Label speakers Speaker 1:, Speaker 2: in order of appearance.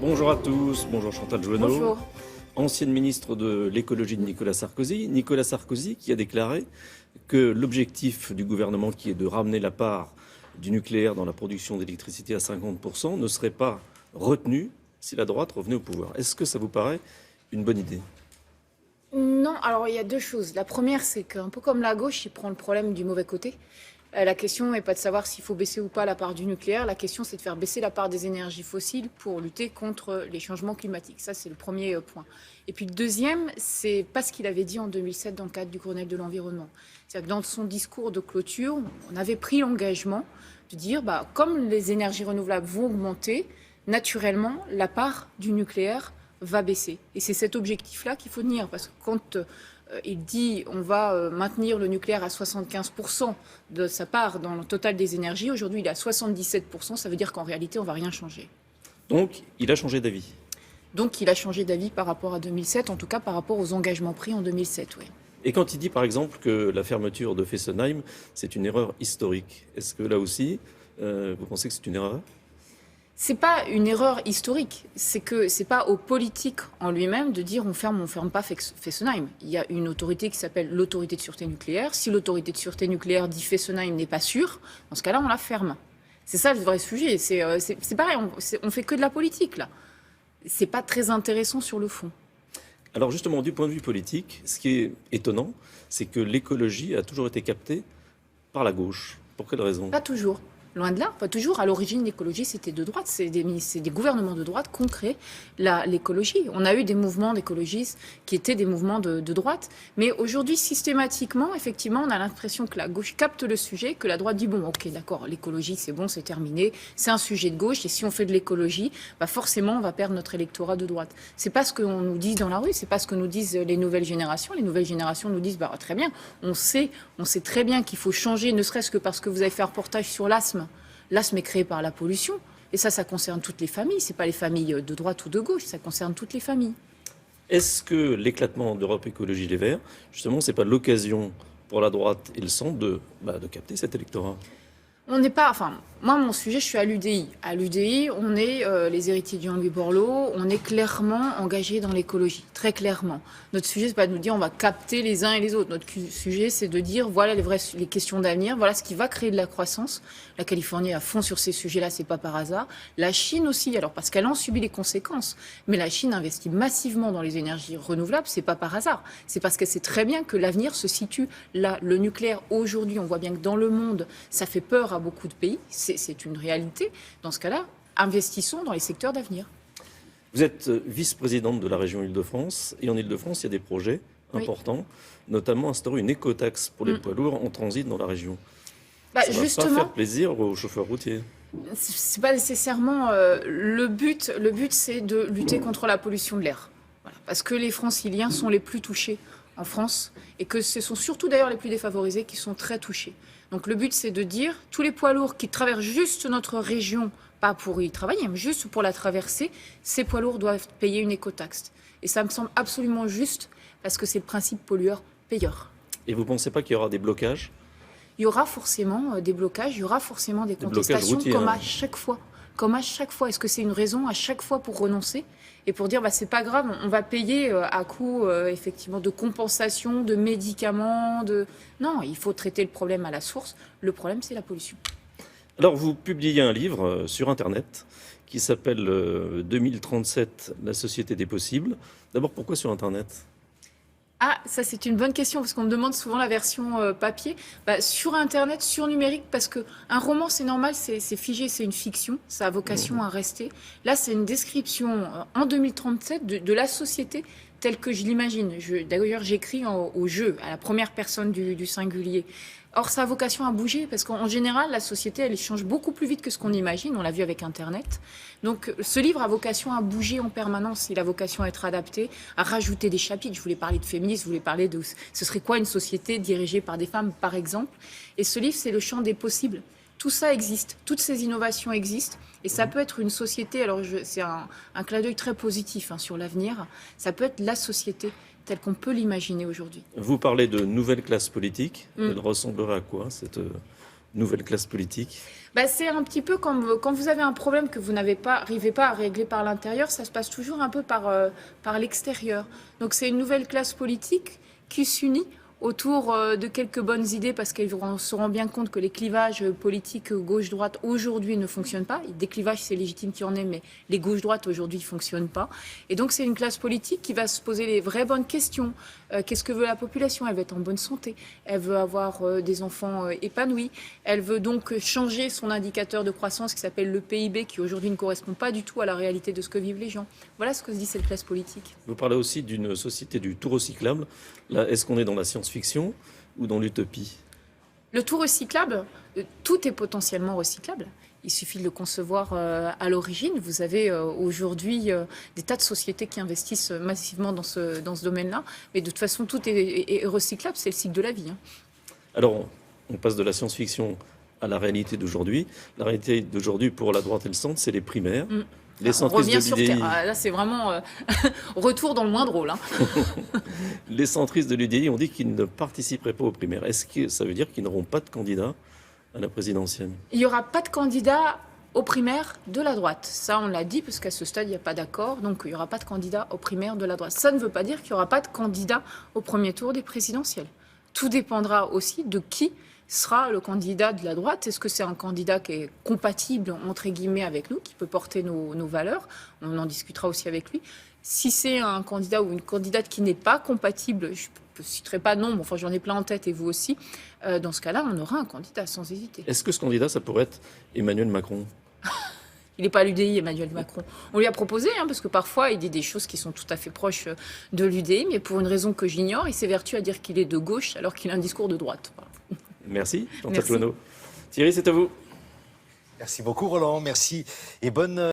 Speaker 1: Bonjour à tous, bonjour Chantal Jouanneau.
Speaker 2: Bonjour.
Speaker 1: Ancienne ministre de l'écologie de Nicolas Sarkozy. Nicolas Sarkozy qui a déclaré que l'objectif du gouvernement, qui est de ramener la part du nucléaire dans la production d'électricité à 50%, ne serait pas retenu si la droite revenait au pouvoir. Est-ce que ça vous paraît une bonne idée ?
Speaker 2: Non, alors il y a deux choses. La première, c'est qu'un peu comme la gauche, il prend le problème du mauvais côté. La question n'est pas de savoir s'il faut baisser ou pas la part du nucléaire. La question, c'est de faire baisser la part des énergies fossiles pour lutter contre les changements climatiques. Ça, c'est le premier point. Et puis le deuxième, c'est pas ce qu'il avait dit en 2007 dans le cadre du Grenelle de l'environnement. C'est-à-dire que dans son discours de clôture, on avait pris l'engagement de dire, comme les énergies renouvelables vont augmenter, naturellement, la part du nucléaire va baisser. Et c'est cet objectif-là qu'il faut tenir. Parce que quand il dit on va maintenir le nucléaire à 75% de sa part dans le total des énergies, aujourd'hui il est à 77%, ça veut dire qu'en réalité on ne va rien changer.
Speaker 1: Donc il a changé d'avis.
Speaker 2: Donc il a changé d'avis par rapport à 2007, en tout cas par rapport aux engagements pris en 2007, oui.
Speaker 1: Et quand il dit par exemple que la fermeture de Fessenheim, c'est une erreur historique, est-ce que là aussi, vous pensez que c'est une erreur ?
Speaker 2: C'est pas une erreur historique, c'est que c'est pas aux politiques en lui-même de dire on ferme pas Fessenheim. Il y a une autorité qui s'appelle l'autorité de sûreté nucléaire. Si l'autorité de sûreté nucléaire dit Fessenheim n'est pas sûr, dans ce cas-là on la ferme. C'est ça le vrai sujet. C'est pareil, on fait que de la politique là. C'est pas très intéressant sur le fond.
Speaker 1: Alors justement, du point de vue politique, ce qui est étonnant, c'est que l'écologie a toujours été captée par la gauche. Pour quelle raison ?
Speaker 2: Pas toujours. Loin de là, pas toujours. À l'origine, l'écologie, c'était de droite. C'est des gouvernements de droite qui ont créé l'écologie. On a eu des mouvements d'écologistes qui étaient des mouvements de droite. Mais aujourd'hui, systématiquement, effectivement, on a l'impression que la gauche capte le sujet, que la droite dit, bon, ok, d'accord, l'écologie, c'est bon, c'est terminé. C'est un sujet de gauche. Et si on fait de l'écologie, forcément, on va perdre notre électorat de droite. C'est pas ce qu'on nous dit dans la rue. C'est pas ce que nous disent les nouvelles générations. Les nouvelles générations nous disent, très bien, on sait très bien qu'il faut changer, ne serait-ce que parce que vous avez fait un reportage sur l'asthme. L'asthme est créé par la pollution. Et ça concerne toutes les familles. Ce n'est pas les familles de droite ou de gauche, ça concerne toutes les familles.
Speaker 1: Est-ce que l'éclatement d'Europe Écologie Les Verts, justement, ce n'est pas l'occasion pour la droite et le centre de capter cet électorat ?
Speaker 2: On n'est pas... moi, mon sujet, je suis à l'UDI. À l'UDI, on est les héritiers du Jean-Louis Borloo. On est clairement engagés dans l'écologie, très clairement. Notre sujet, c'est pas de nous dire on va capter les uns et les autres. Notre sujet, c'est de dire voilà les questions d'avenir, voilà ce qui va créer de la croissance. La Californie est à fond sur ces sujets-là, c'est pas par hasard. La Chine aussi, alors parce qu'elle en subit les conséquences. Mais la Chine investit massivement dans les énergies renouvelables, c'est pas par hasard. C'est parce qu'elle sait très bien que l'avenir se situe là. Le nucléaire, aujourd'hui, on voit bien que dans le monde, ça fait peur à beaucoup de pays. C'est une réalité. Dans ce cas-là, investissons dans les secteurs d'avenir.
Speaker 1: Vous êtes vice-présidente de la région Île-de-France. Et en Île-de-France, il y a des projets importants, notamment instaurer une écotaxe pour les poids lourds en transit dans la région. Ça ne va pas faire plaisir aux chauffeurs routiers.
Speaker 2: C'est pas nécessairement le but. Le but, c'est de lutter contre la pollution de l'air. Voilà. Parce que les Franciliens sont les plus touchés en France et que ce sont surtout d'ailleurs les plus défavorisés qui sont très touchés. Donc le but, c'est de dire tous les poids lourds qui traversent juste notre région, pas pour y travailler, mais juste pour la traverser, ces poids lourds doivent payer une écotaxe. Et ça me semble absolument juste parce que c'est le principe pollueur-payeur.
Speaker 1: Et vous ne pensez pas qu'il y aura des blocages ?
Speaker 2: Il y aura forcément des blocages, il y aura forcément des contestations routiers, comme à chaque fois. Comme à chaque fois. Est-ce que c'est une raison à chaque fois pour renoncer et pour dire c'est pas grave, on va payer à coût effectivement de compensation, de médicaments, Non, il faut traiter le problème à la source. Le problème, c'est la pollution.
Speaker 1: Alors, vous publiez un livre sur Internet qui s'appelle 2037, la société des possibles. D'abord, pourquoi sur Internet ?
Speaker 2: Ah, ça c'est une bonne question parce qu'on me demande souvent la version papier. Sur Internet, sur numérique, parce qu'un roman c'est normal, c'est figé, c'est une fiction, ça a vocation à rester. Là c'est une description en 2037 de la société telle que je l'imagine. D'ailleurs j'écris au jeu, à la première personne du singulier. Or, ça a vocation à bouger parce qu'en général, la société, elle change beaucoup plus vite que ce qu'on imagine. On l'a vu avec Internet. Donc, ce livre a vocation à bouger en permanence. Il a vocation à être adapté, à rajouter des chapitres. Je voulais parler de féminisme, je voulais parler de ce serait quoi une société dirigée par des femmes, par exemple. Et ce livre, c'est le champ des possibles. Tout ça existe, toutes ces innovations existent. Et ça peut être une société, alors c'est un clin d'œil très positif sur l'avenir. Ça peut être la société telle qu'on peut l'imaginer aujourd'hui.
Speaker 1: Vous parlez de nouvelle classe politique. Elle ressemblerait à quoi, cette nouvelle classe politique?
Speaker 2: C'est un petit peu comme quand vous avez un problème que vous n'arrivez pas à régler par l'intérieur, ça se passe toujours un peu par l'extérieur. Donc c'est une nouvelle classe politique qui s'unit autour de quelques bonnes idées parce qu'elles se rendent bien compte que les clivages politiques gauche-droite aujourd'hui ne fonctionnent pas. Des clivages, c'est légitime qu'il y en ait, mais les gauche-droite aujourd'hui ne fonctionnent pas. Et donc c'est une classe politique qui va se poser les vraies bonnes questions. Qu'est-ce que veut la population? Elle veut être en bonne santé, elle veut avoir des enfants épanouis, elle veut donc changer son indicateur de croissance qui s'appelle le PIB, qui aujourd'hui ne correspond pas du tout à la réalité de ce que vivent les gens. Voilà ce que se dit cette classe politique.
Speaker 1: Vous parlez aussi d'une société du tout recyclable. Là, est-ce qu'on est dans la science-fiction ou dans l'utopie?
Speaker 2: Le tout recyclable, tout est potentiellement recyclable. Il suffit de le concevoir à l'origine. Vous avez aujourd'hui des tas de sociétés qui investissent massivement dans ce domaine-là. Mais de toute façon, tout est recyclable. C'est le cycle de la vie.
Speaker 1: Alors, on passe de la science-fiction à la réalité d'aujourd'hui. La réalité d'aujourd'hui pour la droite et le centre, c'est les primaires. Les
Speaker 2: on revient sur Terre. Là, c'est vraiment retour dans le moins drôle.
Speaker 1: Les centristes de l'UDI ont dit qu'ils ne participeraient pas aux primaires. Est-ce que ça veut dire qu'ils n'auront pas de candidat à la présidentielle?
Speaker 2: Il n'y aura pas de candidat aux primaires de la droite. Ça, on l'a dit, parce qu'à ce stade, il n'y a pas d'accord. Donc, il n'y aura pas de candidat aux primaires de la droite. Ça ne veut pas dire qu'il n'y aura pas de candidat au premier tour des présidentielles. Tout dépendra aussi de qui sera le candidat de la droite. Est-ce que c'est un candidat qui est compatible, entre guillemets, avec nous, qui peut porter nos valeurs? On en discutera aussi avec lui. Si c'est un candidat ou une candidate qui n'est pas compatible, je ne citerai pas de nom, enfin j'en ai plein en tête et vous aussi, dans ce cas-là, on aura un candidat sans hésiter.
Speaker 1: Est-ce que ce candidat, ça pourrait être Emmanuel Macron?
Speaker 2: Il n'est pas à l'UDI, Emmanuel Macron. On lui a proposé, parce que parfois il dit des choses qui sont tout à fait proches de l'UDI, mais pour une raison que j'ignore, il s'évertue à dire qu'il est de gauche alors qu'il a un discours de droite. Voilà.
Speaker 1: Merci, Jean-Jacques Loineau. Thierry, c'est à vous.
Speaker 3: Merci beaucoup, Roland. Merci et bonne...